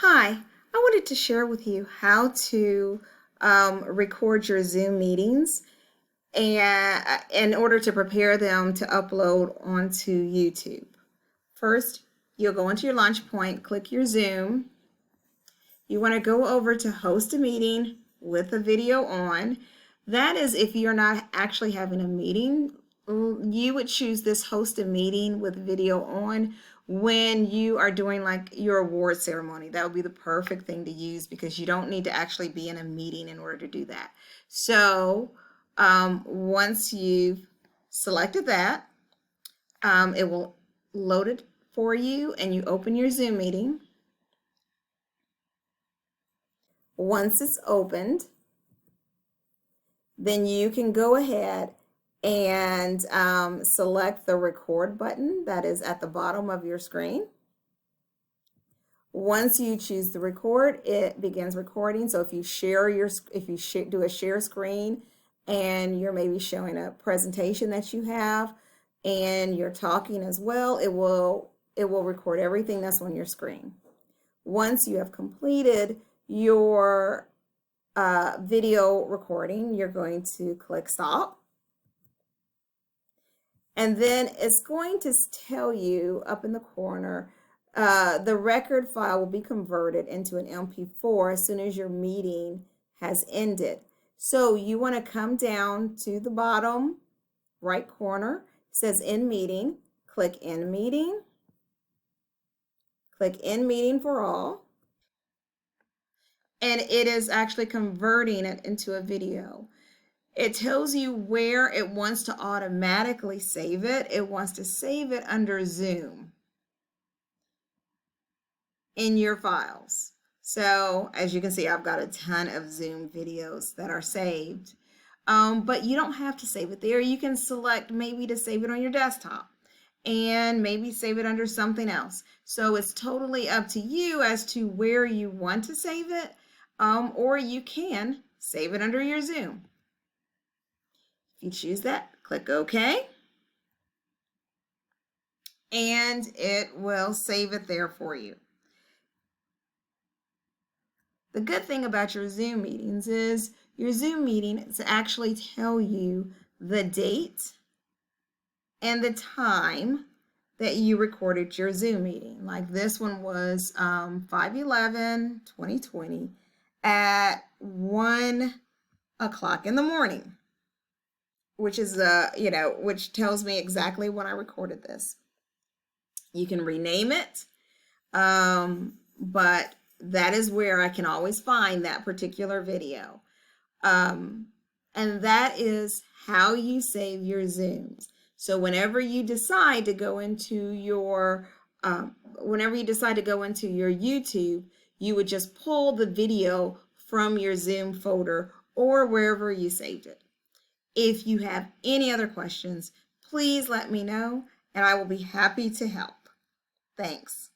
Hi, I wanted to share with you how to record your Zoom meetings and in order to prepare them to upload onto YouTube. First, you'll go into your launch point, click your Zoom. You want to go over to host a meeting with a video on. That is if you're not actually having a meeting. You would choose this host a meeting with video on when you are doing like your award ceremony. That would be the perfect thing to use because you don't need to actually be in a meeting in order to do that. So once you've selected that, it will load it for you and you open your Zoom meeting. Once it's opened, then you can go ahead and select the record button that is at the bottom of your screen. Once you choose the record, it begins recording. So if you do a share screen and you're maybe showing a presentation that you have and you're talking as well, it will record everything that's on your screen. Once you have completed your video recording, you're going to click stop. And then it's going to tell you up in the corner, the record file will be converted into an MP4 as soon as your meeting has ended. So you want to come down to the bottom right corner, it says end meeting, click end meeting, click end meeting for all. And it is actually converting it into a video. It tells you where it wants to automatically save it. It wants to save it under Zoom in your files. So as you can see, I've got a ton of Zoom videos that are saved. But you don't have to save it there. You can select maybe to save it on your desktop and maybe save it under something else. So it's totally up to you as to where you want to save it, or you can save it under your Zoom. If you choose that, click OK, and it will save it there for you. The good thing about your Zoom meetings is your Zoom meetings actually tell you the date and the time that you recorded your Zoom meeting. Like this one was 5/11/2020 at 1 o'clock in the morning, which is which tells me exactly when I recorded this. You can rename it, but that is where I can always find that particular video. And that is how you save your Zooms. So whenever you decide to go into your YouTube, you would just pull the video from your Zoom folder or wherever you saved it. If you have any other questions, please let me know and I will be happy to help. Thanks.